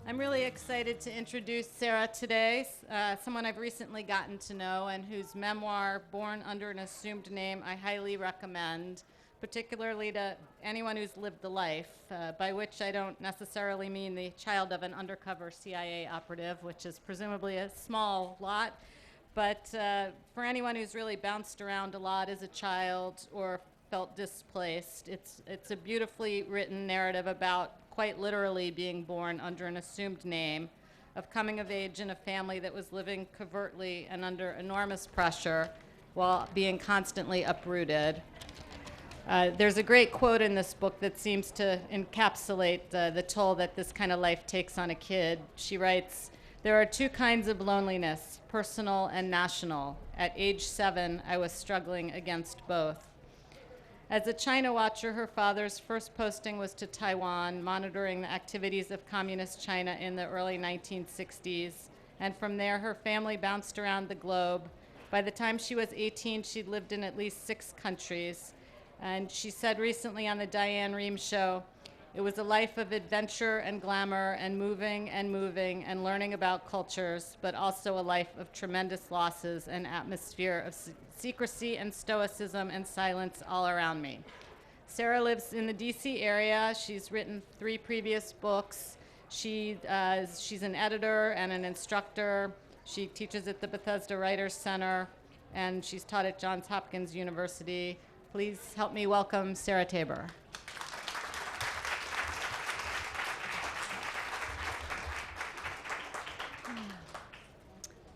I'm really excited to introduce Sara today, someone I've recently gotten to know and whose memoir, Born Under an Assumed Name, I highly recommend, particularly to anyone who's lived the life, by which I don't necessarily mean the child of an undercover CIA operative, which is presumably a small lot, but for anyone who's really bounced around a lot as a child or felt displaced. It's a beautifully written narrative about quite literally being born under an assumed name, of coming of age in a family that was living covertly and under enormous pressure while being constantly uprooted. There's a great quote in this book that seems to encapsulate the toll that this kind of life takes on a kid. She writes, "There are two kinds of loneliness, personal and national. At age 7, I was struggling against both." As a China watcher, her father's first posting was to Taiwan, monitoring the activities of communist China in the early 1960s. And from there, her family bounced around the globe. By the time she was 18, she'd lived in at least 6 countries. And she said recently on the Diane Rehm show, "It was a life of adventure and glamour and moving and learning about cultures, but also a life of tremendous losses and atmosphere of secrecy and stoicism and silence all around me." Sara lives in the DC area. She's written 3 previous books. She's an editor and an instructor. She teaches at the Bethesda Writers Center, and she's taught at Johns Hopkins University. Please help me welcome Sara Taber.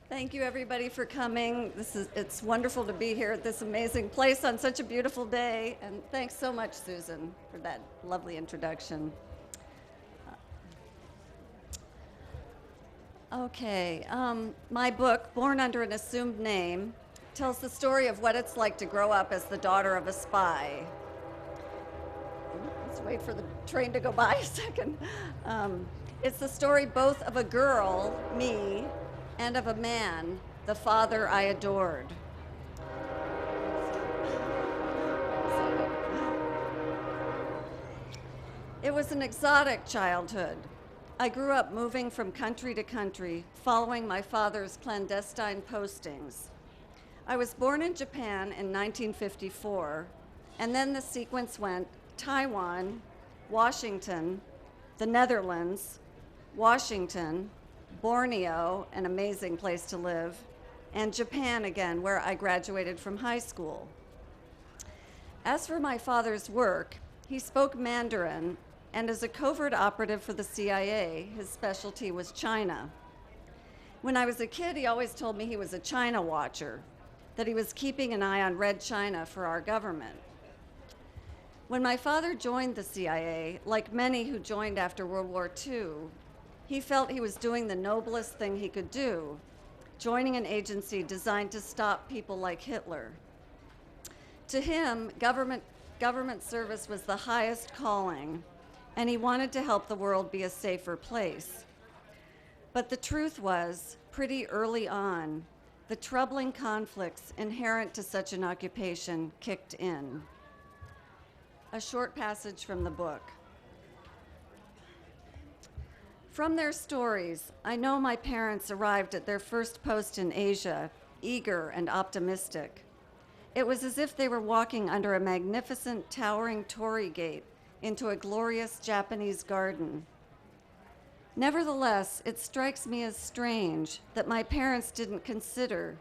Thank you, everybody, for coming. It's wonderful to be here at this amazing place on such a beautiful day. And thanks so much, Susan, for that lovely introduction. My book, Born Under an Assumed Name, tells the story of what it's like to grow up as the daughter of a spy. Let's wait for the train to go by a second. It's the story both of a girl, me, and of a man, the father I adored. It was an exotic childhood. I grew up moving from country to country, following my father's clandestine postings. I was born in Japan in 1954, and then the sequence went Taiwan, Washington, the Netherlands, Washington, Borneo, an amazing place to live, and Japan again, where I graduated from high school. As for my father's work, he spoke Mandarin, and as a covert operative for the CIA, his specialty was China. When I was a kid, he always told me he was a China watcher, that he was keeping an eye on Red China for our government. When my father joined the CIA, like many who joined after World War II, he felt he was doing the noblest thing he could do, joining an agency designed to stop people like Hitler. To him, government service was the highest calling, and he wanted to help the world be a safer place. But the truth was, pretty early on, the troubling conflicts inherent to such an occupation kicked in. A short passage from the book. From their stories, I know my parents arrived at their first post in Asia, eager and optimistic. It was as if they were walking under a magnificent towering torii gate into a glorious Japanese garden. Nevertheless, it strikes me as strange that my parents didn't consider,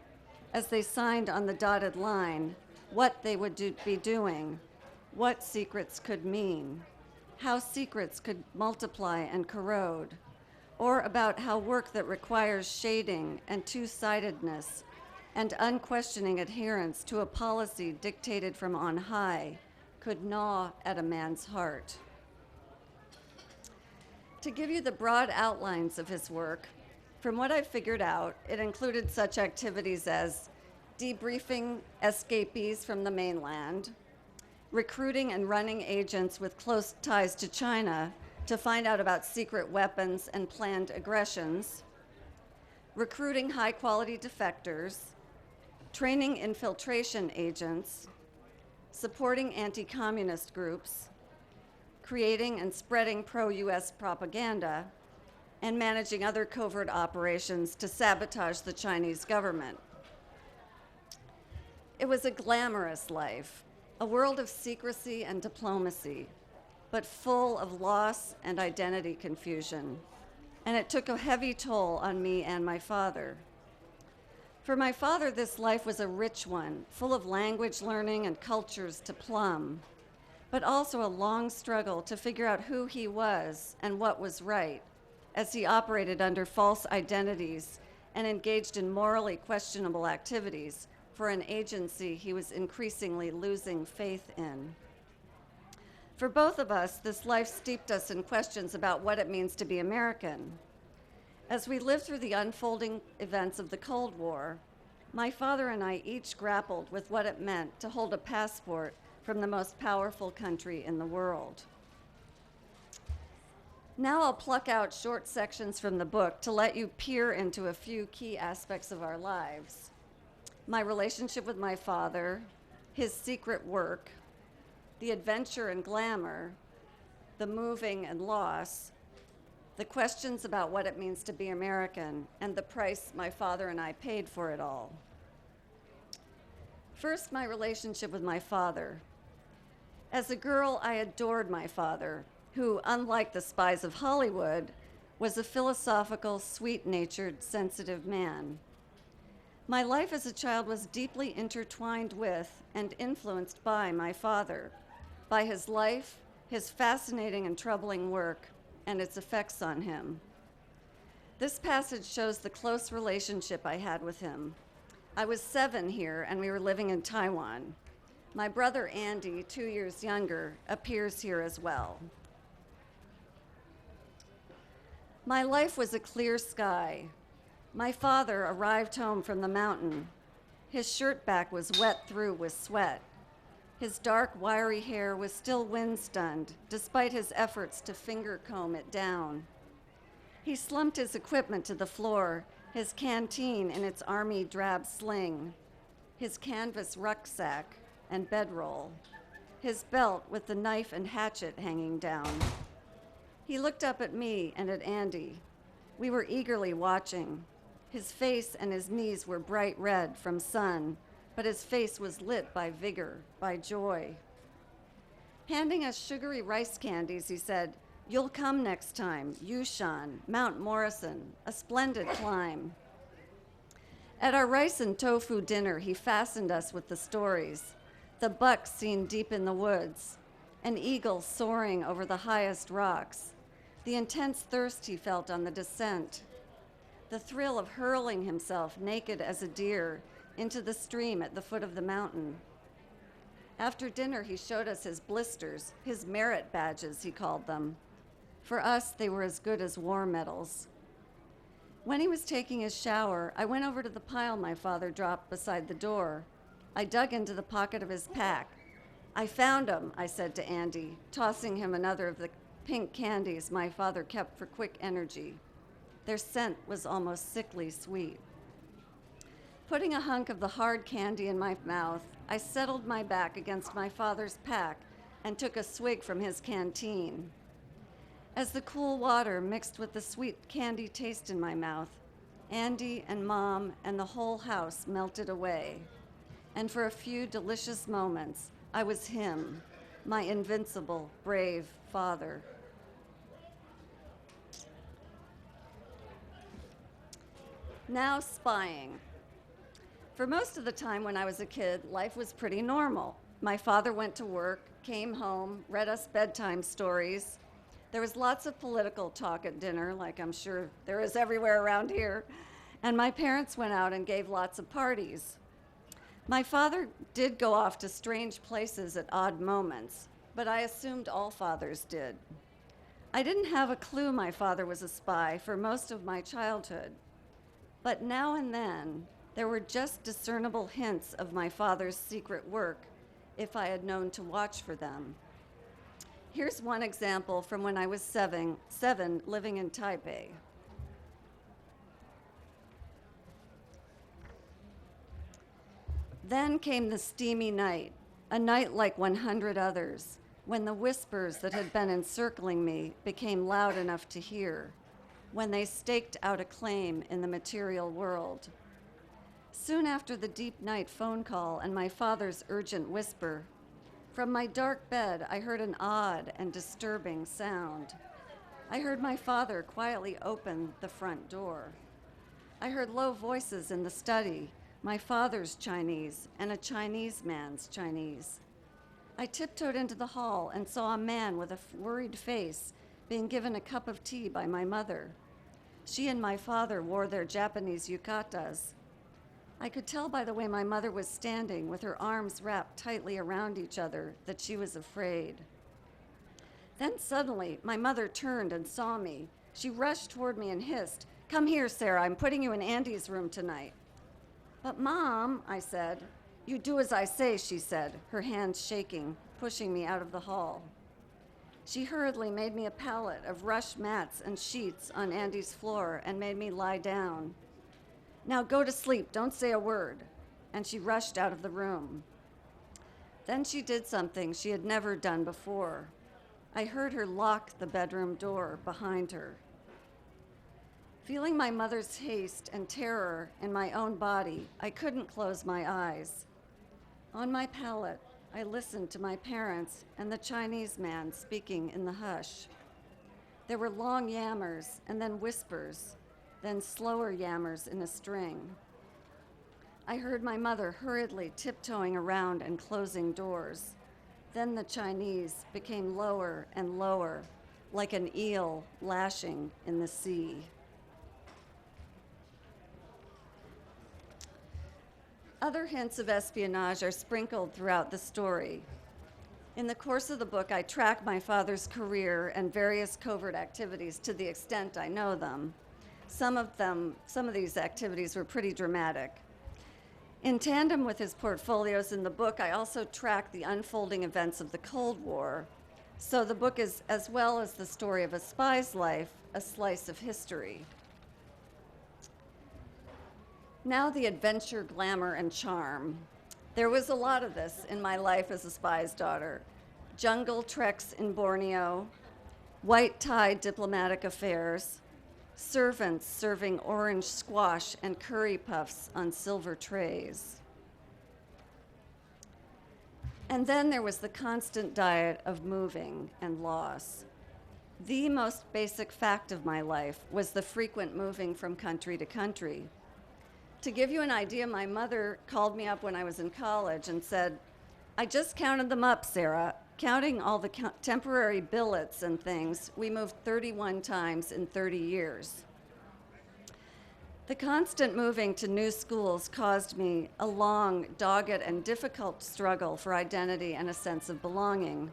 as they signed on the dotted line, what they would be doing, what secrets could mean, how secrets could multiply and corrode, or about how work that requires shading and two-sidedness and unquestioning adherence to a policy dictated from on high could gnaw at a man's heart. To give you the broad outlines of his work, from what I've figured out, it included such activities as debriefing escapees from the mainland, recruiting and running agents with close ties to China to find out about secret weapons and planned aggressions, recruiting high-quality defectors, training infiltration agents, supporting anti-communist groups, creating and spreading pro-US propaganda, and managing other covert operations to sabotage the Chinese government. It was a glamorous life, a world of secrecy and diplomacy, but full of loss and identity confusion. And it took a heavy toll on me and my father. For my father, this life was a rich one, full of language learning and cultures to plumb, but also a long struggle to figure out who he was and what was right, as he operated under false identities and engaged in morally questionable activities for an agency he was increasingly losing faith in. For both of us, this life steeped us in questions about what it means to be American. As we lived through the unfolding events of the Cold War, my father and I each grappled with what it meant to hold a passport from the most powerful country in the world. Now I'll pluck out short sections from the book to let you peer into a few key aspects of our lives. My relationship with my father, his secret work, the adventure and glamour, the moving and loss, the questions about what it means to be American, and the price my father and I paid for it all. First, my relationship with my father. As a girl, I adored my father, who, unlike the spies of Hollywood, was a philosophical, sweet-natured, sensitive man. My life as a child was deeply intertwined with and influenced by my father, by his life, his fascinating and troubling work, and its effects on him. This passage shows the close relationship I had with him. I was 7 here, and we were living in Taiwan. My brother Andy, 2 years younger, appears here as well. My life was a clear sky. My father arrived home from the mountain. His shirt back was wet through with sweat. His dark, wiry hair was still wind-stunned, despite his efforts to finger comb it down. He slumped his equipment to the floor, his canteen in its army drab sling, his canvas rucksack and bedroll, his belt with the knife and hatchet hanging down. He looked up at me and at Andy. We were eagerly watching. His face and his knees were bright red from sun, but his face was lit by vigor, by joy. Handing us sugary rice candies, he said, "You'll come next time, Yushan, Mount Morrison, a splendid climb." At our rice and tofu dinner, he fastened us with the stories. The buck seen deep in the woods, an eagle soaring over the highest rocks, the intense thirst he felt on the descent, the thrill of hurling himself naked as a deer into the stream at the foot of the mountain. After dinner, he showed us his blisters, his merit badges, he called them. For us, they were as good as war medals. When he was taking his shower, I went over to the pile my father dropped beside the door. I dug into the pocket of his pack. "I found 'em," I said to Andy, tossing him another of the pink candies my father kept for quick energy. Their scent was almost sickly sweet. Putting a hunk of the hard candy in my mouth, I settled my back against my father's pack and took a swig from his canteen. As the cool water mixed with the sweet candy taste in my mouth, Andy and Mom and the whole house melted away. And for a few delicious moments, I was him, my invincible, brave father. Now spying. For most of the time when I was a kid, life was pretty normal. My father went to work, came home, read us bedtime stories. There was lots of political talk at dinner, like I'm sure there is everywhere around here. And my parents went out and gave lots of parties. My father did go off to strange places at odd moments, but I assumed all fathers did. I didn't have a clue my father was a spy for most of my childhood. But now and then, there were just discernible hints of my father's secret work if I had known to watch for them. Here's one example from when I was seven living in Taipei. Then came the steamy night, a night like 100 others, when the whispers that had been encircling me became loud enough to hear. when they staked out a claim in the material world. Soon after the deep night phone call and my father's urgent whisper, from my dark bed I heard an odd and disturbing sound. I heard my father quietly open the front door. I heard low voices in the study, my father's Chinese and a Chinese man's Chinese. I tiptoed into the hall and saw a man with a worried face being given a cup of tea by my mother. She and my father wore their Japanese yukatas. I could tell by the way my mother was standing with her arms wrapped tightly around each other that she was afraid. Then suddenly, my mother turned and saw me. She rushed toward me and hissed, "Come here, Sarah, I'm putting you in Andy's room tonight." "But Mom," I said. "You do as I say," she said, her hands shaking, pushing me out of the hall. She hurriedly made me a pallet of rush mats and sheets on Andy's floor and made me lie down. "Now go to sleep, don't say a word." And she rushed out of the room. Then she did something she had never done before. I heard her lock the bedroom door behind her. Feeling my mother's haste and terror in my own body, I couldn't close my eyes. On my pallet, I listened to my parents and the Chinese man speaking in the hush. There were long yammers and then whispers, then slower yammers in a string. I heard my mother hurriedly tiptoeing around and closing doors. Then the Chinese became lower and lower, like an eel lashing in the sea. Other hints of espionage are sprinkled throughout the story. In the course of the book, I track my father's career and various covert activities to the extent I know them. Some of these activities were pretty dramatic. In tandem with his portfolios in the book, I also track the unfolding events of the Cold War. So the book is, as well as the story of a spy's life, a slice of history. Now the adventure, glamour, and charm. There was a lot of this in my life as a spy's daughter. Jungle treks in Borneo, white-tie diplomatic affairs, servants serving orange squash and curry puffs on silver trays. And then there was the constant diet of moving and loss. The most basic fact of my life was the frequent moving from country to country. To give you an idea, my mother called me up when I was in college and said, "I just counted them up, Sarah. Counting all the temporary billets and things, we moved 31 times in 30 years." The constant moving to new schools caused me a long, dogged, and difficult struggle for identity and a sense of belonging.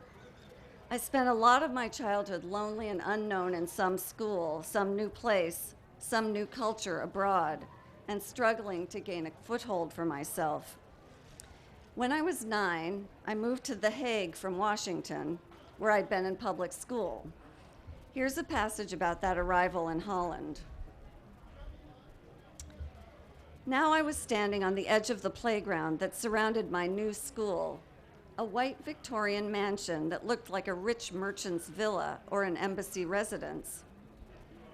I spent a lot of my childhood lonely and unknown in some school, some new place, some new culture abroad, and struggling to gain a foothold for myself. When I was 9, I moved to The Hague from Washington, where I'd been in public school. Here's a passage about that arrival in Holland. Now I was standing on the edge of the playground that surrounded my new school, a white Victorian mansion that looked like a rich merchant's villa or an embassy residence.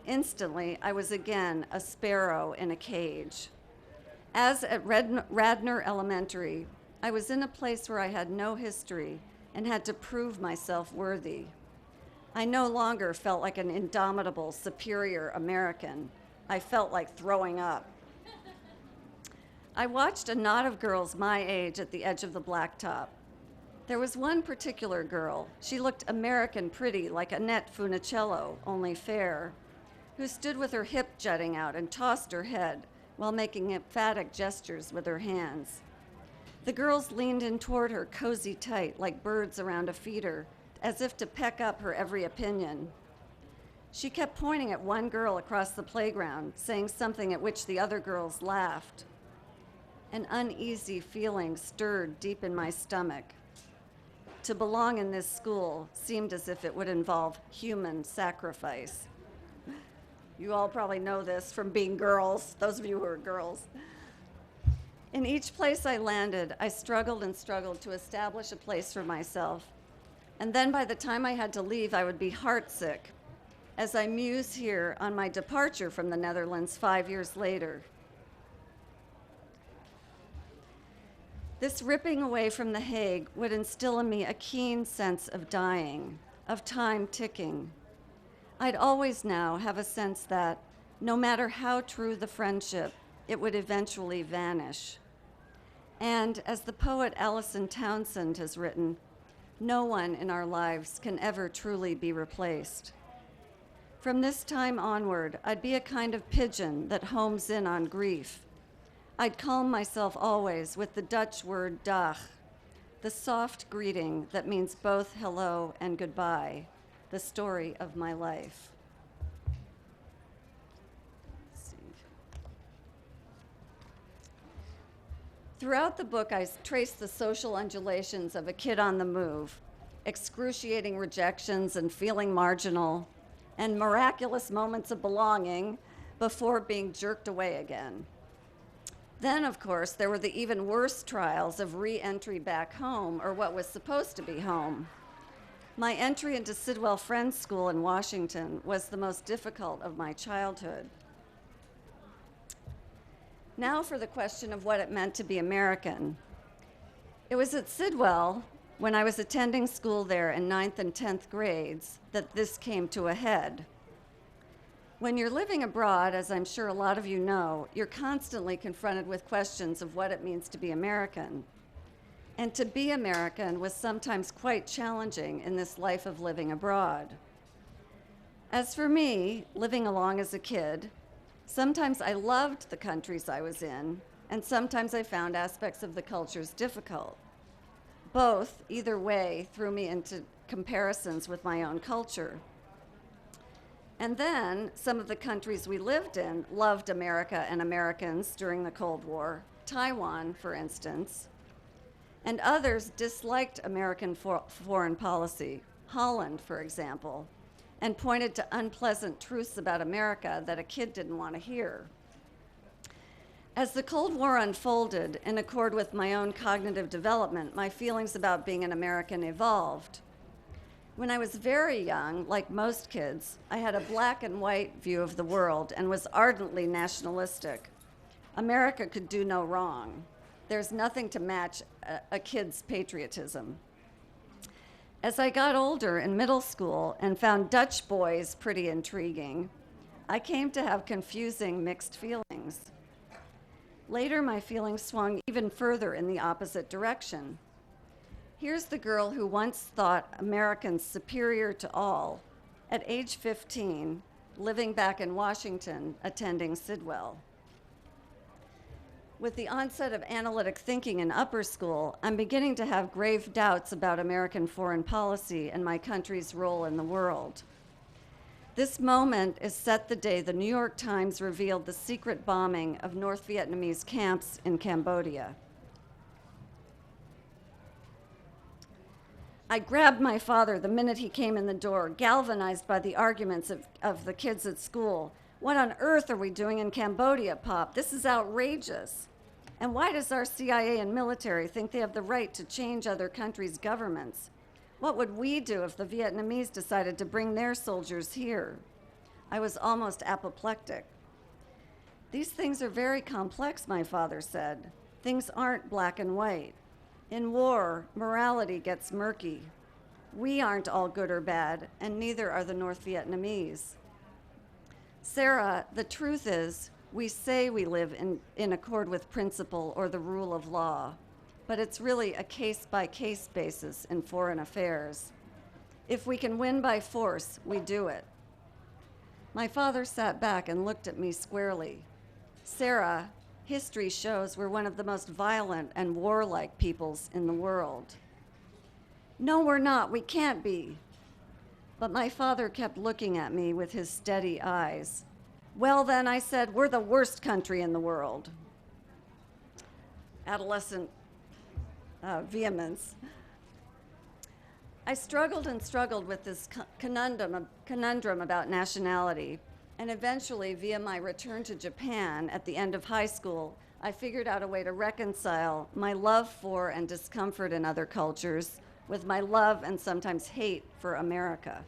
Instantly, I was again a sparrow in a cage. As at Radnor Elementary, I was in a place where I had no history and had to prove myself worthy. I no longer felt like an indomitable, superior American. I felt like throwing up. I watched a knot of girls my age at the edge of the blacktop. There was one particular girl. She looked American pretty, like Annette Funicello, only fair, who stood with her hip jutting out and tossed her head while making emphatic gestures with her hands. The girls leaned in toward her cozy tight, like birds around a feeder, as if to peck up her every opinion. She kept pointing at one girl across the playground, saying something at which the other girls laughed. An uneasy feeling stirred deep in my stomach. To belong in this school seemed as if it would involve human sacrifice. You all probably know this from being girls, those of you who are girls. In each place I landed, I struggled and struggled to establish a place for myself. And then by the time I had to leave, I would be heartsick. as I muse here on my departure from the Netherlands 5 years later. This ripping away from The Hague would instill in me a keen sense of dying, of time ticking. I'd always now have a sense that, no matter how true the friendship, it would eventually vanish. And as the poet Allison Townsend has written, no one in our lives can ever truly be replaced. From this time onward, I'd be a kind of pigeon that homes in on grief. I'd calm myself always with the Dutch word dag, the soft greeting that means both hello and goodbye, the story of my life. Throughout the book, I trace the social undulations of a kid on the move, excruciating rejections and feeling marginal, and miraculous moments of belonging before being jerked away again. Then, of course, there were the even worse trials of re-entry back home, or what was supposed to be home. My entry into Sidwell Friends School in Washington was the most difficult of my childhood. Now for the question of what it meant to be American. It was at Sidwell, when I was attending school there in 9th and 10th grades, that this came to a head. When you're living abroad, as I'm sure a lot of you know, you're constantly confronted with questions of what it means to be American. And to be American was sometimes quite challenging in this life of living abroad. As for me, living along as a kid, sometimes I loved the countries I was in, and sometimes I found aspects of the cultures difficult. Both, either way, threw me into comparisons with my own culture. And then some of the countries we lived in loved America and Americans during the Cold War, Taiwan, for instance, and others disliked American foreign policy, Holland, for example, and pointed to unpleasant truths about America that a kid didn't want to hear. As the Cold War unfolded, in accord with my own cognitive development, my feelings about being an American evolved. When I was very young, like most kids, I had a black and white view of the world and was ardently nationalistic. America could do no wrong. There's nothing to match a kid's patriotism. As I got older in middle school and found Dutch boys pretty intriguing, I came to have confusing mixed feelings. Later, my feelings swung even further in the opposite direction. Here's the girl who once thought Americans superior to all, at age 15, living back in Washington, attending Sidwell. With the onset of analytic thinking in upper school, I'm beginning to have grave doubts about American foreign policy and my country's role in the world. This moment is set the day the New York Times revealed the secret bombing of North Vietnamese camps in Cambodia. I grabbed my father the minute he came in the door, galvanized by the arguments of the kids at school. What on earth are we doing in Cambodia, Pop? This is outrageous. And why does our CIA and military think they have the right to change other countries' governments? What would we do if the Vietnamese decided to bring their soldiers here? I was almost apoplectic. These things are very complex, my father said. Things aren't black and white. In war, morality gets murky. We aren't all good or bad, and neither are the North Vietnamese. Sarah, the truth is, we say we live in accord with principle or the rule of law, but it's really a case-by-case basis in foreign affairs. If we can win by force, we do it. My father sat back and looked at me squarely. Sarah, history shows we're one of the most violent and warlike peoples in the world. No, we're not. We can't be. But my father kept looking at me with his steady eyes. Well, then, I said, we're the worst country in the world. Adolescent vehemence. I struggled and struggled with this conundrum about nationality, and eventually, via my return to Japan at the end of high school, I figured out a way to reconcile my love for and discomfort in other cultures with my love and sometimes hate for America.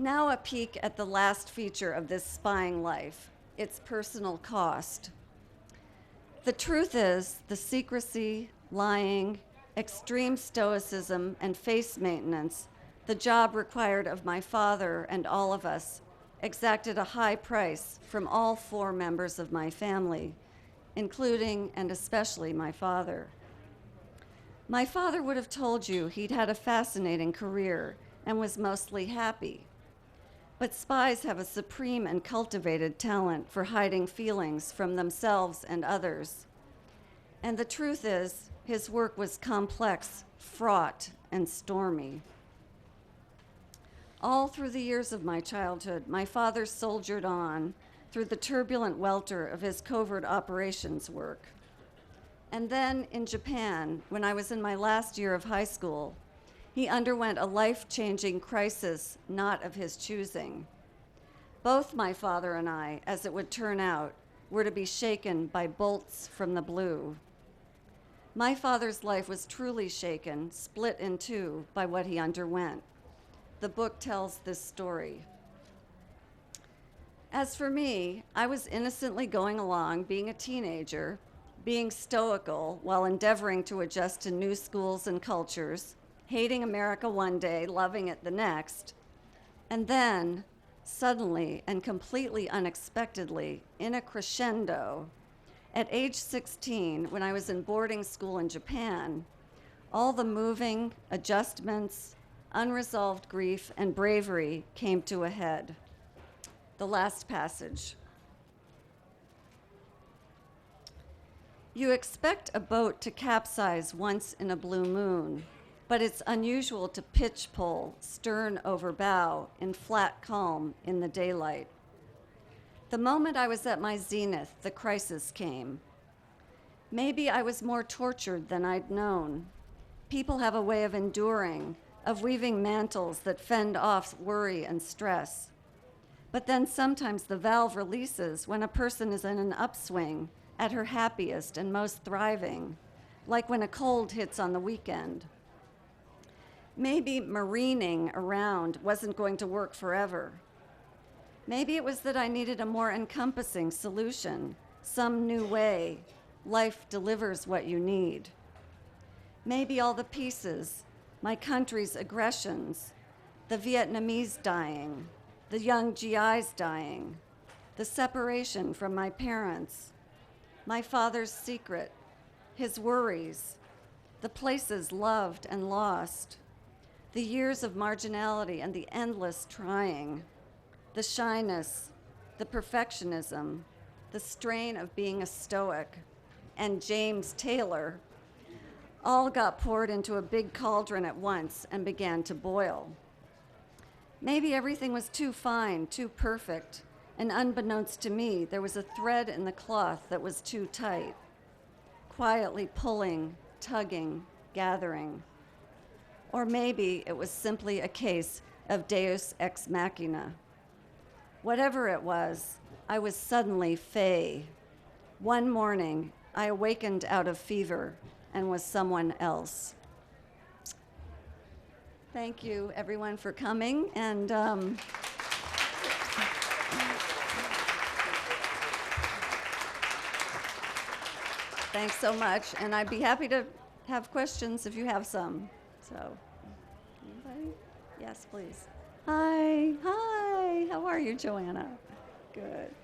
Now a peek at the last feature of this spying life, its personal cost. The truth is, the secrecy, lying, extreme stoicism, and face maintenance the job required of my father and all of us exacted a high price from all 4 members of my family, including and especially my father. My father would have told you he'd had a fascinating career and was mostly happy. But spies have a supreme and cultivated talent for hiding feelings from themselves and others. And the truth is, his work was complex, fraught, and stormy. All through the years of my childhood, my father soldiered on through the turbulent welter of his covert operations work. And then in Japan, when I was in my last year of high school, he underwent a life-changing crisis not of his choosing. Both my father and I, as it would turn out, were to be shaken by bolts from the blue. My father's life was truly shaken, split in two by what he underwent. The book tells this story. As for me, I was innocently going along, being a teenager, being stoical while endeavoring to adjust to new schools and cultures, hating America one day, loving it the next, and then, suddenly and completely unexpectedly, in a crescendo, at age 16, when I was in boarding school in Japan, all the moving, adjustments, unresolved grief, and bravery came to a head. The last passage. You expect a boat to capsize once in a blue moon, but it's unusual to pitch pole, stern over bow, in flat calm in the daylight. The moment I was at my zenith, the crisis came. Maybe I was more tortured than I'd known. People have a way of enduring, of weaving mantles that fend off worry and stress. But then sometimes the valve releases when a person is in an upswing, at her happiest and most thriving, like when a cold hits on the weekend. Maybe marining around wasn't going to work forever. Maybe it was that I needed a more encompassing solution, some new way. Life delivers what you need. Maybe all the pieces, my country's aggressions, the Vietnamese dying, the young GIs dying, the separation from my parents, my father's secret, his worries, the places loved and lost, the years of marginality and the endless trying, the shyness, the perfectionism, the strain of being a stoic, and James Taylor, all got poured into a big cauldron at once and began to boil. Maybe everything was too fine, too perfect, and unbeknownst to me, there was a thread in the cloth that was too tight, quietly pulling, tugging, gathering. Or maybe it was simply a case of deus ex machina. Whatever it was, I was suddenly fey. One morning, I awakened out of fever and was someone else. Thank you, everyone, for coming. And thanks so much. And I'd be happy to have questions if you have some. So, anybody? Yes, please. Hi. Hi. How are you, Joanna? Good.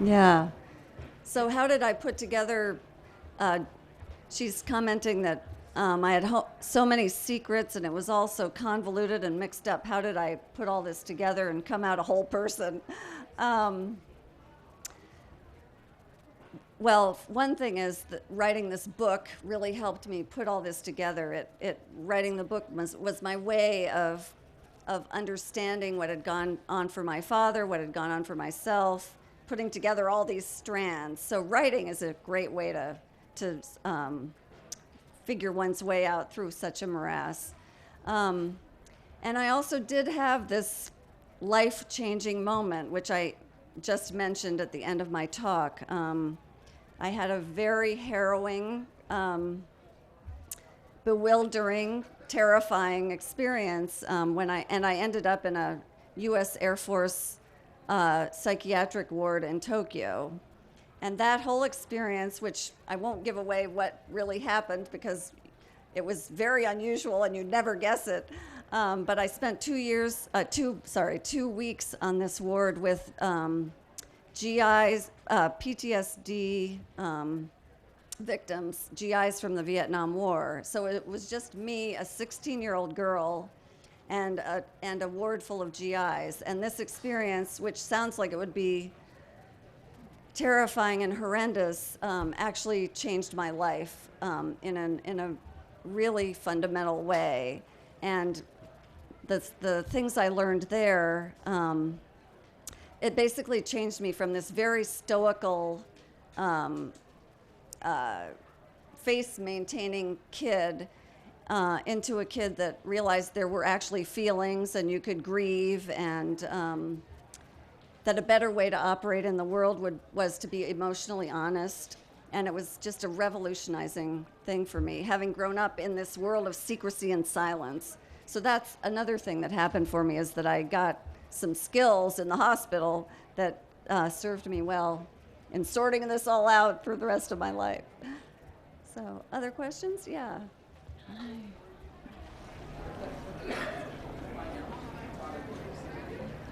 Yeah. So how did I put together, she's commenting that I had so many secrets and it was all so convoluted and mixed up. How did I put all this together and come out a whole person? Well, one thing is that writing this book really helped me put all this together. Writing the book was my way of of understanding what had gone on for my father, what had gone on for myself, putting together all these strands. So writing is a great way to figure one's way out through such a morass. And I also did have this life-changing moment, which I just mentioned at the end of my talk. I had a very harrowing, bewildering, terrifying experience when I ended up in a U.S. Air Force psychiatric ward in Tokyo. And that whole experience, which I won't give away what really happened because it was very unusual and you'd never guess it. But I spent 2 weeks on this ward with GIs, PTSD victims, GIs from the Vietnam War. So it was just me, a 16-year-old girl, and a ward full of GIs. And this experience, which sounds like it would be terrifying and horrendous, actually changed my life in a really fundamental way. And the things I learned there, it basically changed me from this very stoical, face-maintaining kid into a kid that realized there were actually feelings and you could grieve, and that a better way to operate in the world was to be emotionally honest. And it was just a revolutionizing thing for me, having grown up in this world of secrecy and silence. So that's another thing that happened for me, is that I got some skills in the hospital that served me well in sorting this all out for the rest of my life. So, other questions? Yeah.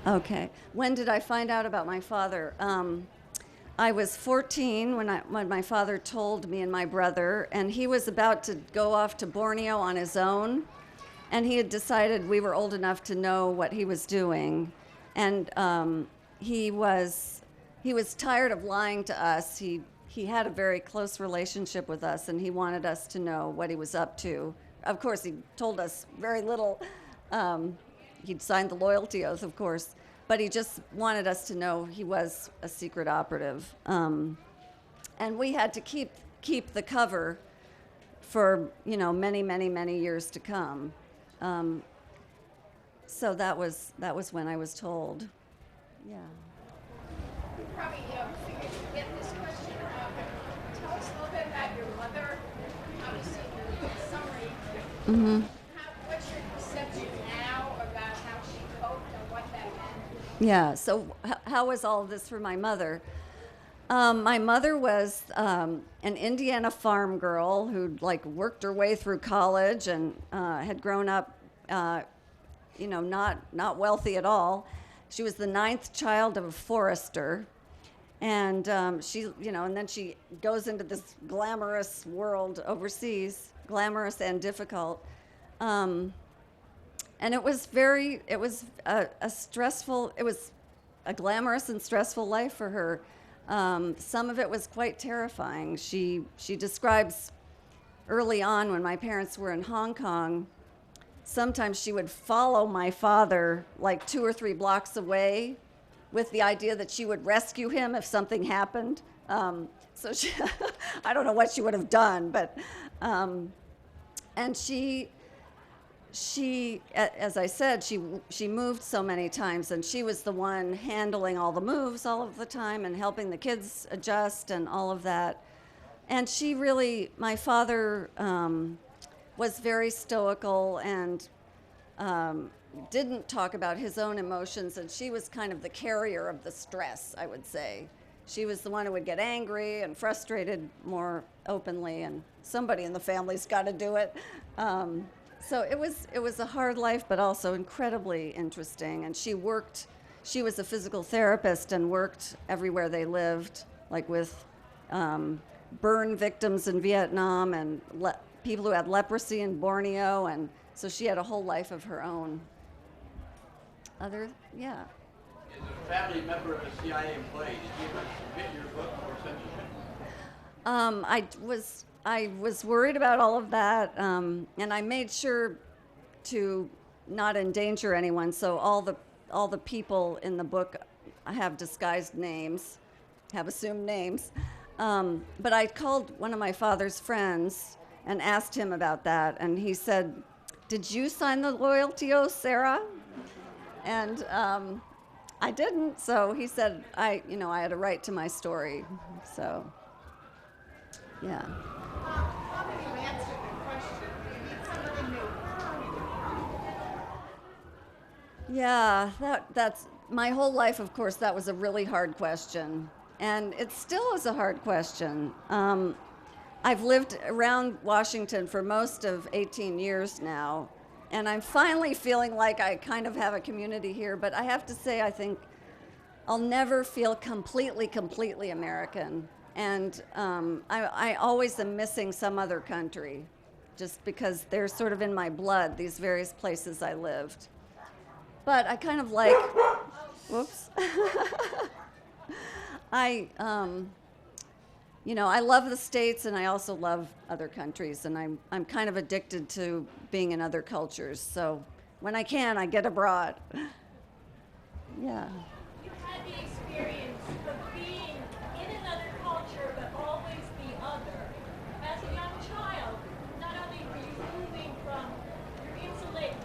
Okay. When did I find out about my father? I was 14 when my father told me and my brother, and he was about to go off to Borneo on his own, and he had decided we were old enough to know what he was doing, and he was tired of lying to us. He had a very close relationship with us, and he wanted us to know what he was up to. Of course, he told us very little. He'd signed the loyalty oath, of course, but he just wanted us to know he was a secret operative. And we had to keep the cover for, many, many, many years to come. So that was when I was told. Yeah. We probably figured to get this question. Tell us a little bit about your mother. Obviously, your summary. Mm-hmm. What's your perception now about how she coped and what that meant? Yeah, so how was all of this for my mother? My mother was an Indiana farm girl who'd worked her way through college and had grown up, not wealthy at all. She was the 9th child of a forester, and and then she goes into this glamorous world overseas, glamorous and difficult. And it was a stressful, it was a glamorous and stressful life for her. Some of it was quite terrifying. She describes early on when my parents were in Hong Kong, sometimes she would follow my father 2 or 3 blocks away with the idea that she would rescue him if something happened. So she, I don't know what she would have done, but, and she, as I said, she moved so many times, and she was the one handling all the moves all of the time and helping the kids adjust and all of that. And she really, my father was very stoical and didn't talk about his own emotions, and she was kind of the carrier of the stress, I would say. She was the one who would get angry and frustrated more openly, and somebody in the family's got to do it. So it was a hard life, but also incredibly interesting. And she was a physical therapist and worked everywhere they lived, with burn victims in Vietnam and people who had leprosy in Borneo, and so she had a whole life of her own. Yeah. As a family member of a CIA employee, did you ever submit your book for censorship? I was worried about all of that, and I made sure to not endanger anyone. So all the people in the book have disguised names, have assumed names. But I called one of my father's friends and asked him about that, and he said, "Did you sign the loyalty oath, Sarah?" And I didn't, so he said I had a right to my story. So, yeah. How did you answer the question? Do you need somebody new? Yeah, that's my whole life, of course, that was a really hard question. And it still is a hard question. I've lived around Washington for most of 18 years now, and I'm finally feeling like I kind of have a community here, but I have to say, I think I'll never feel completely American. And I always am missing some other country, just because they're sort of in my blood, these various places I lived. But I kind of like, whoops. I love the States, and I also love other countries, and I'm kind of addicted to being in other cultures. So when I can, I get abroad. Yeah. You had the experience of being in another culture, but always the other. As a young child, not only were you moving from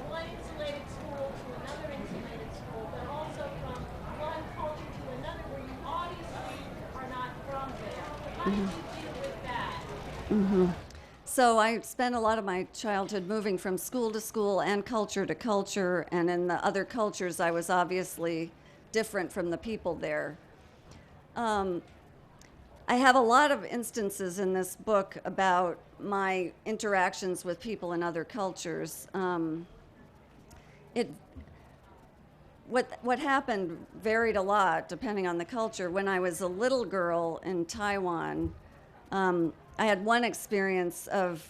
one insulated school to another insulated school, but also from one culture to another where you obviously are not from there. How did you deal with that? So I spent a lot of my childhood moving from school to school and culture to culture, and in the other cultures I was obviously different from the people there. I have a lot of instances in this book about my interactions with people in other cultures. What happened varied a lot depending on the culture. When I was a little girl in Taiwan, I had one experience of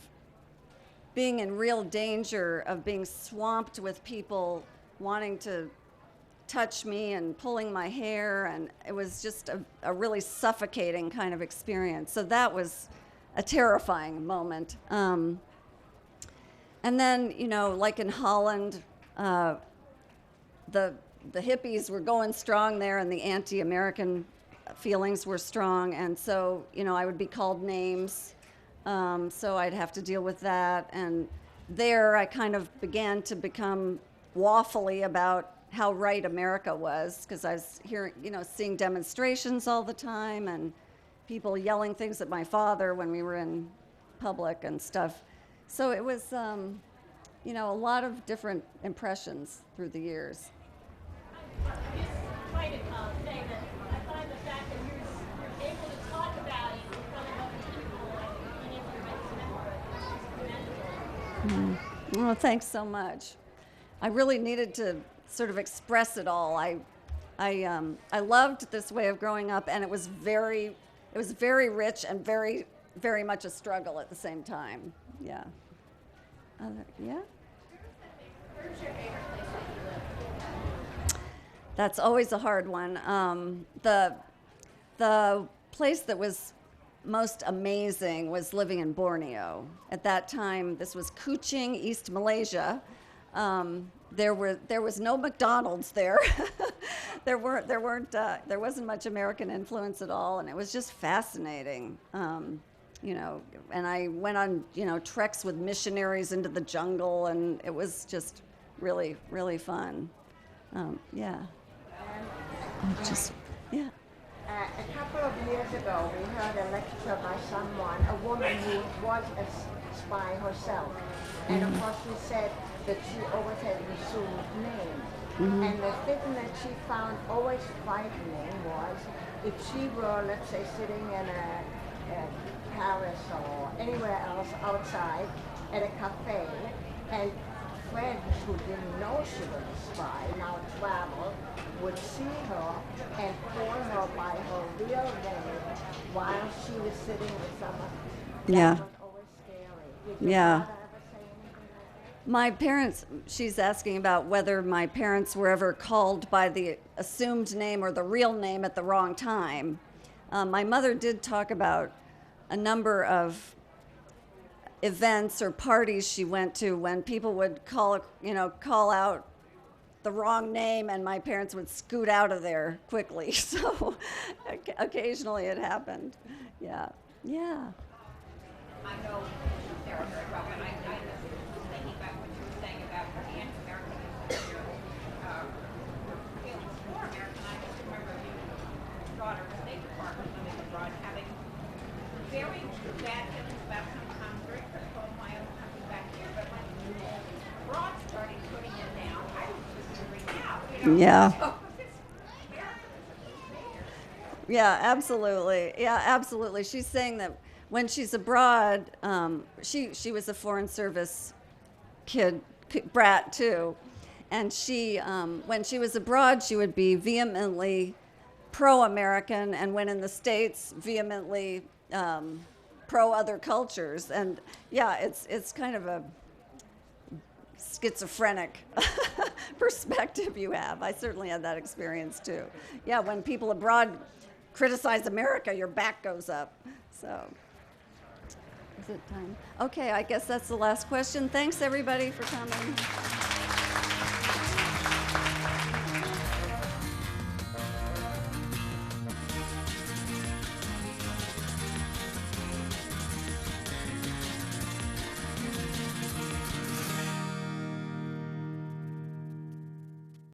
being in real danger of being swamped with people wanting to touch me and pulling my hair, and it was just a really suffocating kind of experience. So that was a terrifying moment. And then, like in Holland, the hippies were going strong there, and the anti-American feelings were strong, and so I would be called names, so I'd have to deal with that. And there I kind of began to become waffly about how right America was, because I was hearing, seeing demonstrations all the time and people yelling things at my father when we were in public and stuff. So it was a lot of different impressions through the years. I'm just trying to say that I find the fact that you're able to talk about it in front of other people and being able to write this memoir is commendable. Well, thanks so much. I really needed to sort of express it all. I loved this way of growing up, and it was very rich and very, very much a struggle at the same time. Yeah. Yeah. Where's your favorite place that you live? That's always a hard one. The place that was most amazing was living in Borneo. At that time, this was Kuching, East Malaysia. There was no McDonald's there. there wasn't much American influence at all, and it was just fascinating. And I went on, treks with missionaries into the jungle, and it was just really, really fun. Yeah. Yeah. A couple of years ago, we heard a lecture by someone, a woman who was a spy herself. And of course, she said that she always had an assumed name. And the thing that she found always frightening was if she were, let's say, sitting in a Paris or anywhere else outside at a cafe, and friends who didn't know she was a spy, now traveled, would see her and call her by her real name while she was sitting with someone. Yeah. That was always scary. Did your Yeah. father ever say anything like that? My parents, she's asking about whether my parents were ever called by the assumed name or the real name at the wrong time. My mother did talk about a number of events or parties she went to when people would call out the wrong name, and my parents would scoot out of there quickly. So occasionally it happened. Yeah. I know Sarah very well, but I was thinking about what you were saying about the anti-Americanism. Your feelings for American. I just remember your daughter was State Department living abroad, having very bad feelings about sometimes very critical of my own country back here. But when abroad started putting it down, I was just freaking out. Yeah. So this Americanism is there. Yeah, absolutely. Yeah, absolutely. She's saying that when she's abroad, she was a Foreign Service brat too, and she when she was abroad, she would be vehemently pro-American, and when in the States, vehemently pro other cultures. And yeah, it's kind of a schizophrenic perspective you have. I certainly had that experience too. Yeah, when people abroad criticize America, your back goes up. So, is it time? Okay, I guess that's the last question. Thanks everybody for coming.